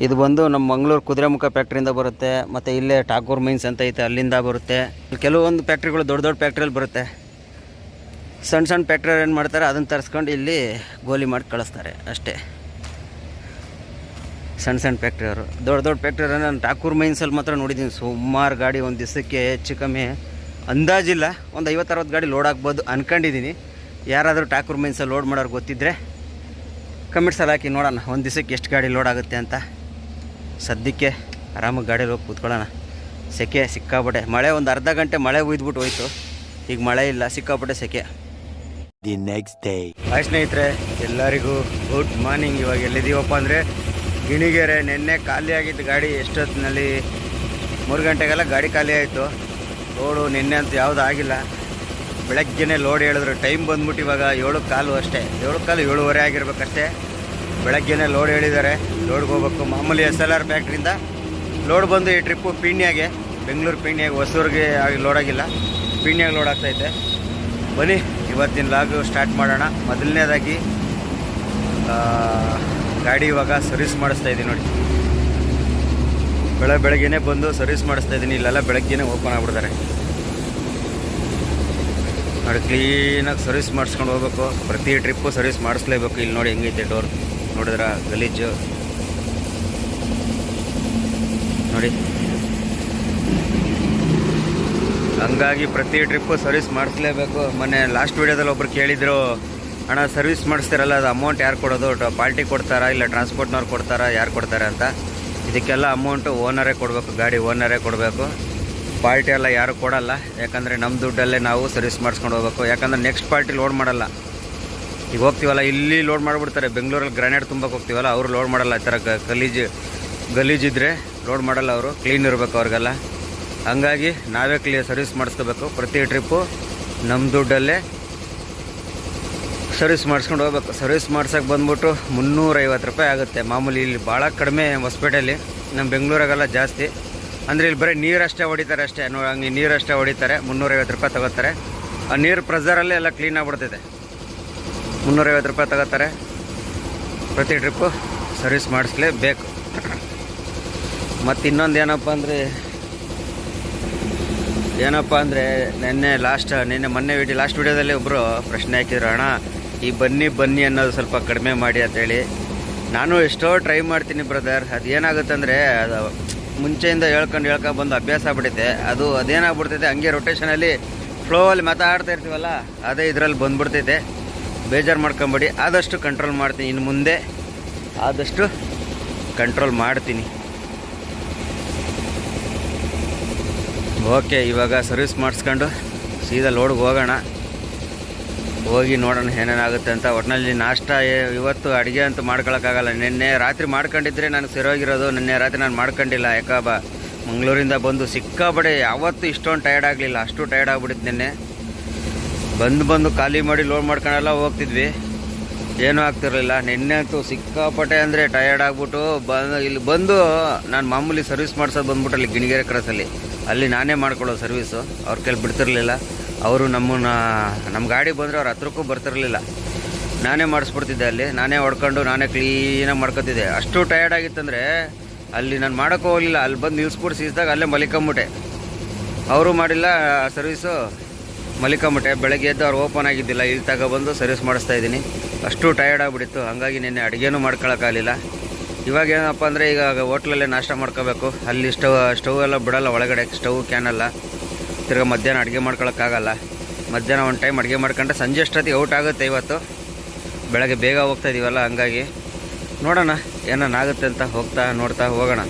ಇದು ಬಂದು ನಮ್ಮ ಮಂಗಳೂರು ಕುದುರೆಮುಖ ಫ್ಯಾಕ್ಟ್ರಿಯಿಂದ ಬರುತ್ತೆ, ಮತ್ತು ಇಲ್ಲೇ ಠಾಕೂರ್ ಮೈನ್ಸ್ ಅಂತ ಐತೆ, ಅಲ್ಲಿಂದ ಬರುತ್ತೆ. ಕೆಲವೊಂದು ಫ್ಯಾಕ್ಟ್ರಿಗಳು ದೊಡ್ಡ ದೊಡ್ಡ ಫ್ಯಾಕ್ಟ್ರಿಯಲ್ಲಿ ಬರುತ್ತೆ. ಸಣ್ಣ ಸಣ್ಣ ಫ್ಯಾಕ್ಟ್ರಿಯವ್ರು ಏನು ಮಾಡ್ತಾರೆ, ಅದನ್ನು ತರಿಸ್ಕೊಂಡು ಇಲ್ಲಿ ಗೋಲಿ ಮಾಡಿ ಕಳಿಸ್ತಾರೆ ಅಷ್ಟೇ. ಸಣ್ಣ ಸಣ್ಣ ಫ್ಯಾಕ್ಟ್ರಿಯವರು. ದೊಡ್ಡ ದೊಡ್ಡ ಫ್ಯಾಕ್ಟ್ರಿಯವ್ರು ನಾನು ಠಾಕೂರ್ ಮೈನ್ಸಲ್ಲಿ ಮಾತ್ರ ನೋಡಿದ್ದೀನಿ. ಸುಮಾರು ಗಾಡಿ ಒಂದು ದಿವಸಕ್ಕೆ ಹೆಚ್ಚು ಕಮ್ಮಿ ಅಂದಾಜಿಲ್ಲ, ಒಂದು 50-60 ಗಾಡಿ ಲೋಡ್ ಆಗ್ಬೋದು ಅಂದ್ಕೊಂಡಿದ್ದೀನಿ. ಯಾರಾದರೂ ಠಾಕೂರ್ ಮೈನ್ಸಲ್ಲಿ ಲೋಡ್ ಮಾಡೋರು ಗೊತ್ತಿದ್ದರೆ ಕಮೆಂಟ್ಸಲ್ಲಿ ಹಾಕಿ ನೋಡೋಣ, ಒಂದು ದಿವಸಕ್ಕೆ ಎಷ್ಟು ಗಾಡಿ ಲೋಡ್ ಆಗುತ್ತೆ ಅಂತ. ಸದ್ಯಕ್ಕೆ ಆರಾಮಾಗಿ ಗಾಡಿಯಲ್ಲಿ ಹೋಗಿ ಕೂತ್ಕೊಳ್ಳೋಣ. ಸೆಕೆ ಸಿಕ್ಕಾಪಟ್ಟೆ, ಮಳೆ ಒಂದು ಅರ್ಧ ಗಂಟೆ ಮಳೆ ಉಯ್ದುಬಿಟ್ಟು ಹೋಯ್ತು. ಈಗ ಮಳೆ ಇಲ್ಲ, ಸಿಕ್ಕಾಪಟ್ಟೆ ಸೆಕೆ. The next day. ಹಾಯ್ ಸ್ನೇಹಿತರೆ, ಎಲ್ಲರಿಗೂ ಗುಡ್ ಮಾರ್ನಿಂಗ್. ಇವಾಗ ಎಲ್ಲಿದ್ದೀವಪ್ಪ ಅಂದರೆ ಗಿಣಿಗೆರೆ. ನಿನ್ನೆ ಖಾಲಿ ಆಗಿದ್ದು ಗಾಡಿ ಎಷ್ಟೊತ್ತಿನಲ್ಲಿ 3 ಗಂಟೆಗೆಲ್ಲ ಗಾಡಿ ಖಾಲಿ ಆಯಿತು. ಲೋಡು ನಿನ್ನೆ ಅಂತ ಯಾವುದು ಆಗಿಲ್ಲ. ಬೆಳಗ್ಗೆನೇ ಲೋಡ್ ಹೇಳಿದ್ರು. ಟೈಮ್ ಬಂದ್ಬಿಟ್ಟು ಇವಾಗ 7:15 ಅಷ್ಟೇ, 7:15, 7:15 ಆಗಿರ್ಬೇಕಷ್ಟೇ. ಬೆಳಗ್ಗೆನೇ ಲೋಡ್ ಹೇಳಿದ್ದಾರೆ, ಲೋಡ್ಗೆ ಹೋಗ್ಬೇಕು. ಮಾಮೂಲಿ SLR ಫ್ಯಾಕ್ಟ್ರಿಯಿಂದ ಲೋಡ್ ಬಂದು ಈ ಟ್ರಿಪ್ಪು ಪೀಣ್ಯಾಗೆ, ಬೆಂಗಳೂರು ಪೀಣ್ಯಾಗೆ, ಹೊಸೂರಿಗೆ ಆಗಿ ಲೋಡ್ ಆಗಿಲ್ಲ, ಪೀಣ್ಯಾಗೆ ಲೋಡ್ ಆಗ್ತೈತೆ. ಬನ್ನಿ ಇವತ್ತಿನ ಲಾಗು ಸ್ಟಾರ್ಟ್ ಮಾಡೋಣ. ಮೊದಲನೇದಾಗಿ ಗಾಡಿ ಇವಾಗ ಸರ್ವಿಸ್ ಮಾಡಿಸ್ತಾ ಇದ್ದೀನಿ ನೋಡಿ. ಬೆಳಗ್ಗೆನೇ ಬಂದು ಸರ್ವಿಸ್ ಮಾಡಿಸ್ತಾ ಇದ್ದೀನಿ. ಇಲ್ಲೆಲ್ಲ ಬೆಳಗ್ಗೆನೇ ಓಪನ್ ಆಗ್ಬಿಡ್ತಾರೆ ನೋಡಿ. ಕ್ಲೀನಾಗಿ ಸರ್ವಿಸ್ ಮಾಡಿಸ್ಕೊಂಡು ಹೋಗ್ಬೇಕು. ಪ್ರತಿ ಟ್ರಿಪ್ಪು ಸರ್ವಿಸ್ ಮಾಡಿಸ್ಲೇಬೇಕು. ಇಲ್ಲಿ ನೋಡಿ ಹೆಂಗೈತೆ ಡೋರ್, ನೋಡಿದ್ರ ಗಲೀಜು ನೋಡಿ. ಹಂಗಾಗಿ ಪ್ರತಿ ಟ್ರಿಪ್ಪು ಸರ್ವಿಸ್ ಮಾಡಿಸ್ಲೇಬೇಕು. ಮೊನ್ನೆ ಲಾಸ್ಟ್ ವೀಡಿಯೋದಲ್ಲಿ ಒಬ್ರು ಕೇಳಿದ್ರು, ಅಣ್ಣ ಸರ್ವಿಸ್ ಮಾಡಿಸ್ತಾರಲ್ಲ ಅದು ಅಮೌಂಟ್ ಯಾರು ಕೊಡೋದು, ಪಾರ್ಟಿ ಕೊಡ್ತಾರಾ ಇಲ್ಲ ಟ್ರಾನ್ಸ್ಪೋರ್ಟ್ನವ್ರು ಕೊಡ್ತಾರಾ, ಯಾರು ಕೊಡ್ತಾರೆ ಅಂತ. ಇದಕ್ಕೆಲ್ಲ ಅಮೌಂಟು ಓನರೇ ಕೊಡಬೇಕು, ಗಾಡಿ ಓನರೇ ಕೊಡಬೇಕು. ಪಾರ್ಟಿ ಎಲ್ಲ ಯಾರು ಕೊಡಲ್ಲ, ಯಾಕಂದರೆ ನಮ್ಮ ದುಡ್ಡಲ್ಲೇ ನಾವು ಸರ್ವಿಸ್ ಮಾಡಿಸ್ಕೊಂಡು ಹೋಗ್ಬೇಕು. ಯಾಕಂದರೆ ನೆಕ್ಸ್ಟ್ ಪಾರ್ಟಿ ಲೋಡ್ ಮಾಡಲ್ಲ. ಈಗ ಹೋಗ್ತೀವಲ್ಲ, ಇಲ್ಲಿ ಲೋಡ್ ಮಾಡಿಬಿಡ್ತಾರೆ. ಬೆಂಗಳೂರಲ್ಲಿ ಗ್ರಾನೈಟ್ ತುಂಬಕ್ಕೆ ಹೋಗ್ತೀವಲ್ಲ, ಅವರು ಲೋಡ್ ಮಾಡಲ್ಲ. ಈ ಥರ ಗಲೀಜಿದ್ರೆ ಲೋಡ್ ಮಾಡಲ್ಲ ಅವರು, ಕ್ಲೀನ್ ಇರಬೇಕು ಅವ್ರಿಗೆಲ್ಲ. ಹಂಗಾಗಿ ನಾವೇ ಸರ್ವಿಸ್ ಮಾಡಿಸ್ಕೋಬೇಕು. ಪ್ರತಿ ಟ್ರಿಪ್ಪು ನಮ್ಮ ದುಡ್ಡಲ್ಲೇ ಸರ್ವಿಸ್ ಮಾಡಿಸ್ಕೊಂಡು ಹೋಗ್ಬೇಕು. ಸರ್ವಿಸ್ ಮಾಡ್ಸೋಕೆ ಬಂದ್ಬಿಟ್ಟು 350 ರೂಪಾಯಿ ಆಗುತ್ತೆ. ಮಾಮೂಲಿ ಇಲ್ಲಿ ಭಾಳ ಕಡಿಮೆ ಹೊಸಪೇಟೆಯಲ್ಲಿ, ನಮ್ಮ ಬೆಂಗಳೂರಾಗೆಲ್ಲ ಜಾಸ್ತಿ. ಅಂದರೆ ಇಲ್ಲಿ ಬರೀ ನೀರಷ್ಟೇ ಹೊಡಿತಾರೆ ಅಷ್ಟೇ, ಹಂಗೆ ನೀರಷ್ಟೇ ಹೊಡಿತಾರೆ. 350 ರೂಪಾಯಿ ತಗೋತಾರೆ. ಆ ನೀರು ಪ್ರೆಸರಲ್ಲೇ ಎಲ್ಲ ಕ್ಲೀನ್ ಆಗಿಬಿಡ್ತೈತೆ. 350 ರೂಪಾಯಿ ತಗೋತಾರೆ. ಪ್ರತಿ ಟ್ರಿಪ್ಪು ಸರ್ವಿಸ್ ಮಾಡಿಸ್ಲೇಬೇಕು. ಮತ್ತು ಇನ್ನೊಂದು ಏನಪ್ಪ ಅಂದರೆ ನಿನ್ನೆ ಮೊನ್ನೆ ಲಾಸ್ಟ್ ವೀಡಿಯೋದಲ್ಲಿ ಒಬ್ಬರು ಪ್ರಶ್ನೆ ಹಾಕಿದ್ರು, ಅಣ್ಣ ಈ ಬನ್ನಿ ಅನ್ನೋದು ಸ್ವಲ್ಪ ಕಡಿಮೆ ಮಾಡಿ ಅಂತೇಳಿ. ನಾನು ಎಷ್ಟೋ ಟ್ರೈ ಮಾಡ್ತೀನಿ ಬ್ರದರ್. ಅದು ಏನಾಗುತ್ತೆ ಅಂದರೆ ಅದು ಮುಂಚೆಯಿಂದ ಹೇಳ್ಕೊಂಡು ಬಂದು ಅಭ್ಯಾಸ ಆಗ್ಬಿಟ್ಟೈತೆ. ಅದೇನಾಗ್ಬಿಡ್ತೈತೆ, ಹಂಗೆ ರೊಟೇಷನಲ್ಲಿ ಫ್ಲೋವಲ್ಲಿ ಮಾತಾಡ್ತಾ ಇರ್ತೀವಲ್ಲ, ಅದೇ ಇದರಲ್ಲಿ ಬಂದ್ಬಿಡ್ತೈತೆ. ಬೇಜಾರು ಮಾಡ್ಕೊಂಬೇಡಿ. ಆದಷ್ಟು ಕಂಟ್ರೋಲ್ ಮಾಡ್ತೀನಿ. ಇನ್ನು ಮುಂದೆ ಆದಷ್ಟು ಕಂಟ್ರೋಲ್ ಮಾಡ್ತೀನಿ. ಓಕೆ, ಇವಾಗ ಸರ್ವಿಸ್ ಮಾಡಿಸ್ಕೊಂಡು ಸೀದಾ ಲೋಡ್ಗೆ ಹೋಗೋಣ. ಹೋಗಿ ನೋಡೋಣ ಏನೇನಾಗುತ್ತೆ ಅಂತ. ಒಟ್ಟಿನಲ್ಲಿ ನಾಷ್ಟ ಇವತ್ತು ಅಡುಗೆ ಅಂತೂ ಮಾಡ್ಕೊಳಕ್ಕಾಗಲ್ಲ. ನಿನ್ನೆ ರಾತ್ರಿ ಮಾಡ್ಕೊಂಡಿದ್ರೆ ನಾನು ಸರಿಯೋಗಿರೋದು. ನಿನ್ನೆ ರಾತ್ರಿ ನಾನು ಮಾಡ್ಕೊಂಡಿಲ್ಲ. ಮಂಗಳೂರಿಂದ ಬಂದು ಸಿಕ್ಕಾಬಡೆ ಯಾವತ್ತೂ ಇಷ್ಟೊಂದು ಟಯರ್ಡ್ ಆಗಲಿಲ್ಲ. ಅಷ್ಟು ಟಯರ್ಡ್ ಆಗ್ಬಿಟ್ಟಿತ್ತು ನಿನ್ನೆ. ಬಂದು ಖಾಲಿ ಮಾಡಿ ಲೋಡ್ ಮಾಡ್ಕೊಂಡೆಲ್ಲ ಹೋಗ್ತಿದ್ವಿ, ಏನೂ ಆಗ್ತಿರಲಿಲ್ಲ. ನಿನ್ನೆ ಅಂತೂ ಸಿಕ್ಕಾಪಟ್ಟೆ ಅಂದರೆ ಟಯರ್ಡ್ ಆಗ್ಬಿಟ್ಟು ಇಲ್ಲಿ ಬಂದು ನಾನು ಮಾಮೂಲಿ ಸರ್ವಿಸ್ ಮಾಡ್ಸೋದು ಬಂದ್ಬಿಟ್ಟು ಅಲ್ಲಿ ಗಿಣಿಗೆರೆ ಕ್ರಾಸಲ್ಲಿ ಅಲ್ಲಿ ನಾನೇ ಮಾಡ್ಕೊಳ್ಳೋದು ಸರ್ವೀಸು. ಅವ್ರ ಕೈಲಿ ಬಿಡ್ತಿರ್ಲಿಲ್ಲ. ಅವರು ನಮ್ಮ ಗಾಡಿ ಬಂದರೆ ಅವ್ರ ಹತ್ರಕ್ಕೂ ಬರ್ತಿರಲಿಲ್ಲ. ನಾನೇ ಮಾಡಿಸ್ಬಿಡ್ತಿದ್ದೆ. ಅಲ್ಲಿ ನಾನೇ ಹೊಡ್ಕೊಂಡು ನಾನೇ ಕ್ಲೀನಾಗಿ ಮಾಡ್ಕೊತಿದ್ದೆ. ಅಷ್ಟು ಟಯರ್ಡ್ ಆಗಿತ್ತಂದರೆ ಅಲ್ಲಿ ನಾನು ಮಾಡೋಕ್ಕೂ ಹೋಗಲಿಲ್ಲ. ಅಲ್ಲಿ ಬಂದು ನಿಲ್ಸ್ಬಿಟ್ಟು ಸೀಸ್ದಾಗ ಅಲ್ಲೇ ಮಲಿಕೊಂಬಿಟ್ಟೆ. ಅವರು ಮಾಡಿಲ್ಲ ಸರ್ವೀಸು, ಮಲಿಕೊಂಬಿಟ್ಟೆ. ಬೆಳಗ್ಗೆ ಎದ್ದು ಅವ್ರು ಓಪನ್ ಆಗಿದ್ದಿಲ್ಲ. ಇಲ್ಲಿ ತಗೊಬಂದು ಸರ್ವಿಸ್ ಮಾಡಿಸ್ತಾಯಿದ್ದೀನಿ. ಅಷ್ಟು ಟಯರ್ಡ್ ಆಗಿಬಿಟ್ಟಿತ್ತು. ಹಾಗಾಗಿ ನಿನ್ನೆ ಅಡುಗೆನೂ ಮಾಡ್ಕೊಳಕ್ಕಾಗಲಿಲ್ಲ. ಇವಾಗ ಏನಪ್ಪ ಅಂದರೆ ಈಗ ಹೋಟ್ಲಲ್ಲೇ ನಾಷ್ಟ ಮಾಡ್ಕೋಬೇಕು. ಅಲ್ಲಿ ಸ್ಟವ್ ಎಲ್ಲ ಬಿಡೋಲ್ಲ ಒಳಗಡೆ, ಸ್ಟವ್ ಕ್ಯಾನೆಲ್ಲ. ತಿರ್ಗಿ ಮಧ್ಯಾಹ್ನ ಅಡುಗೆ ಮಾಡ್ಕೊಳಕ್ಕಾಗಲ್ಲ. ಮಧ್ಯಾಹ್ನ ಒಂದು ಟೈಮ್ ಅಡುಗೆ ಮಾಡ್ಕೊಂಡ್ರೆ ಸಂಜೆ ಅಷ್ಟೊತ್ತಿಗೆ ಔಟ್ ಆಗುತ್ತೆ. ಇವತ್ತು ಬೆಳಗ್ಗೆ ಬೇಗ ಹೋಗ್ತಾಯಿದ್ದೀವಲ್ಲ, ಹಂಗಾಗಿ ನೋಡೋಣ ಏನಾಗುತ್ತೆ ಅಂತ ನೋಡ್ತಾ ಹೋಗೋಣ.